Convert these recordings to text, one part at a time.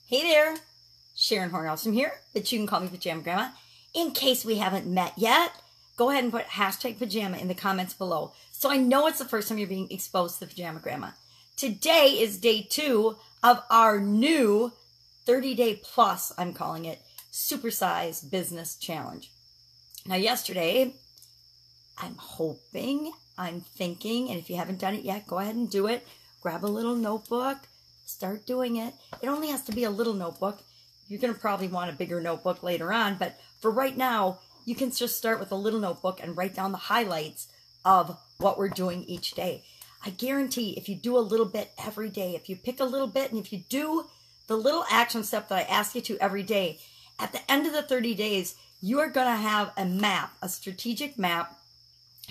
Hey there, Sharon Horne-Ellstrom here, but you can call me Pajama Grandma. In case we haven't met yet, go ahead and put hashtag pajama in the comments below so I know it's the first time you're being exposed to the Pajama Grandma. Today is day 2 of our new 30-day plus, I'm calling it, Supersize Business Challenge. Now yesterday, I'm hoping, I'm thinking, and if you haven't done it yet, go ahead and do it. Grab a little notebook. Start doing it. It only has to be a little notebook. You're going to probably want a bigger notebook later on, but for right now, you can just start with a little notebook and write down the highlights of what we're doing each day. I guarantee if you do a little bit every day, if you pick a little bit and if you do the little action step that I ask you to every day, at the end of the 30 days, you are going to have a map, a strategic map,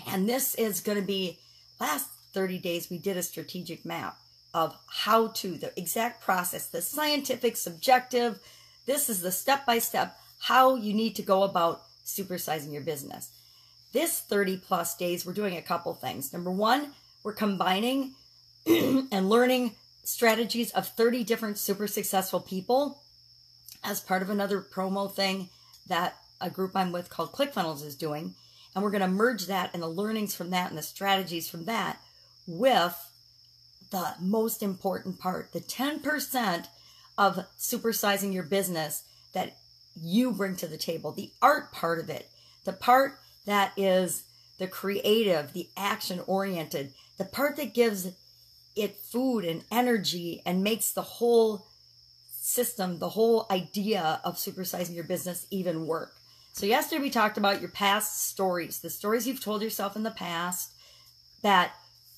and this is going to be, last 30 days we did a strategic map of how to, the exact process, the scientific, subjective. This is the step-by-step how you need to go about supersizing your business. This 30 plus days, we're doing a couple things. Number one, we're combining and learning strategies of 30 different super successful people as part of another promo thing that a group I'm with called ClickFunnels is doing. And we're going to merge that and the learnings from that and the strategies from that with the most important part, the 10% of supersizing your business that you bring to the table, the art part of it, the part that is the creative, the action-oriented, the part that gives it food and energy and makes the whole system, the whole idea of supersizing your business even work. So yesterday we talked about your past stories, the stories you've told yourself in the past that,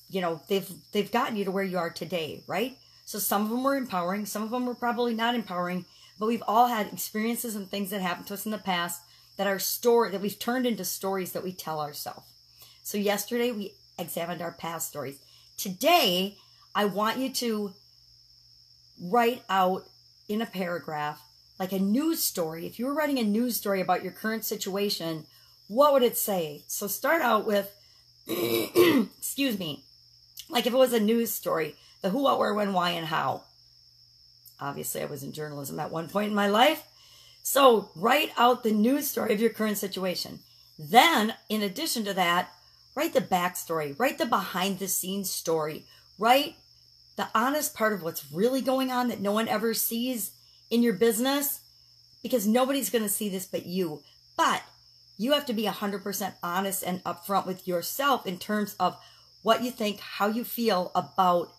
you know, they've gotten you to where you are today, right? So some of them were empowering, some of them were probably not empowering, but we've all had experiences and things that happened to us in the past that are stored, that we've turned into stories that we tell ourselves. So yesterday we examined our past stories. Today, I want you to write out in a paragraph, like a news story. If you were writing a news story about your current situation, what would it say? So start out with, excuse me, like if it was a news story, the who, what, where, when, why, and how. Obviously, I was in journalism at one point in my life. So write out the news story of your current situation. Then, in addition to that, write the backstory, write the behind-the-scenes story, write the honest part of what's really going on that no one ever sees in your business, because nobody's going to see this but you. But you have to be 100% honest and upfront with yourself in terms of what you think, how you feel about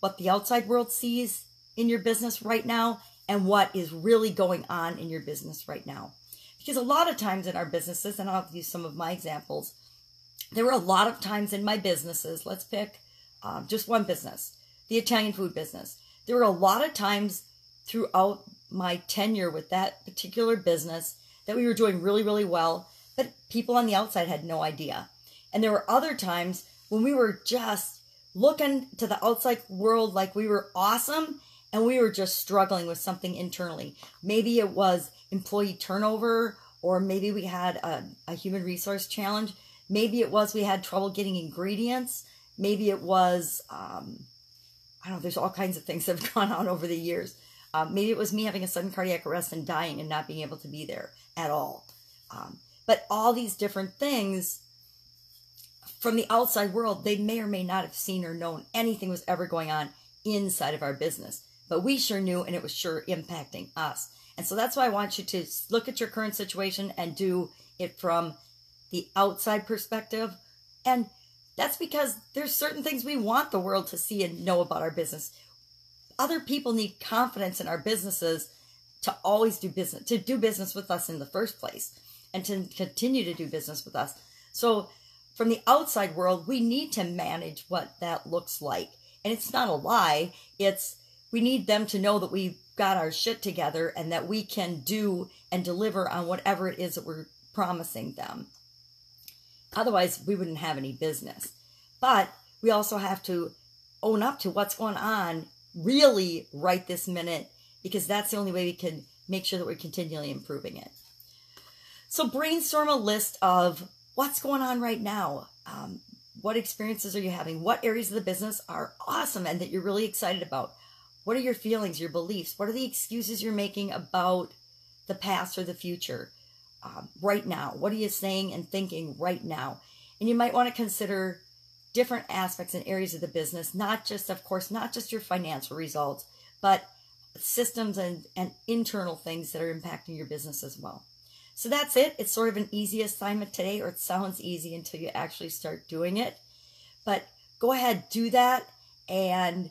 what the outside world sees in your business right now and what is really going on in your business right now. Because a lot of times in our businesses, and I'll use some of my examples, there were a lot of times in my businesses, let's pick just one business, the Italian food business. There were a lot of times throughout my tenure with that particular business that we were doing really, really well, but people on the outside had no idea. And there were other times when we were just looking to the outside world like we were awesome and we were just struggling with something internally. Maybe it was employee turnover, or maybe we had a human resource challenge. Maybe it was we had trouble getting ingredients. Maybe it was, I don't know, there's all kinds of things that have gone on over the years. Maybe it was me having a sudden cardiac arrest and dying and not being able to be there at all. But all these different things from the outside world, they may or may not have seen or known anything was ever going on inside of our business. But we sure knew, and it was sure impacting us. And so that's why I want you to look at your current situation and do it from the outside perspective. And that's because there's certain things we want the world to see and know about our business. Other people need confidence in our businesses to always do business, to do business with us in the first place, and to continue to do business with us. So from the outside world, we need to manage what that looks like. And it's not a lie. It's, we need them to know that we've got our shit together and that we can do and deliver on whatever it is that we're promising them. Otherwise, we wouldn't have any business. But we also have to own up to what's going on really right this minute, because that's the only way we can make sure that we're continually improving it. So brainstorm a list of what's going on right now. What experiences are you having? What areas of the business are awesome and that you're really excited about? What are your feelings, your beliefs? What are the excuses you're making about the past or the future right now? What are you saying and thinking right now? And you might want to consider different aspects and areas of the business, not just, of course, not just your financial results, but systems and internal things that are impacting your business as well. So that's it. It's sort of an easy assignment today, or it sounds easy until you actually start doing it. But go ahead, do that, and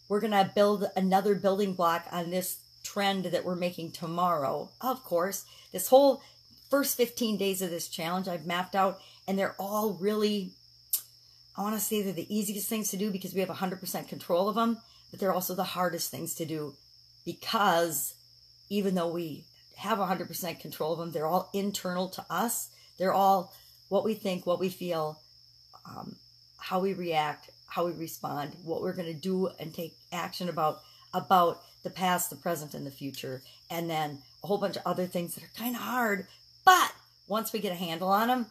we're going to build another building block on this trend that we're making tomorrow. Of course, this whole first 15 days of this challenge I've mapped out, and they're all really, I want to say they're the easiest things to do because we have 100% control of them, but they're also the hardest things to do because even though we have 100% control of them, they're all internal to us. They're all what we think, what we feel, how we react, how we respond, what we're going to do and take action about the past, the present, and the future. And then a whole bunch of other things that are kind of hard. But once we get a handle on them,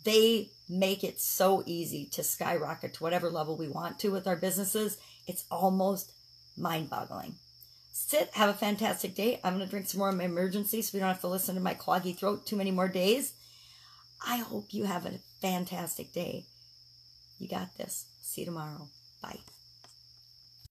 they make it so easy to skyrocket to whatever level we want to with our businesses. It's almost mind-boggling. Sit, have a fantastic day. I'm going to drink some more of my emergency so we don't have to listen to my cloggy throat too many more days. I hope you have a fantastic day. You got this. See you tomorrow. Bye.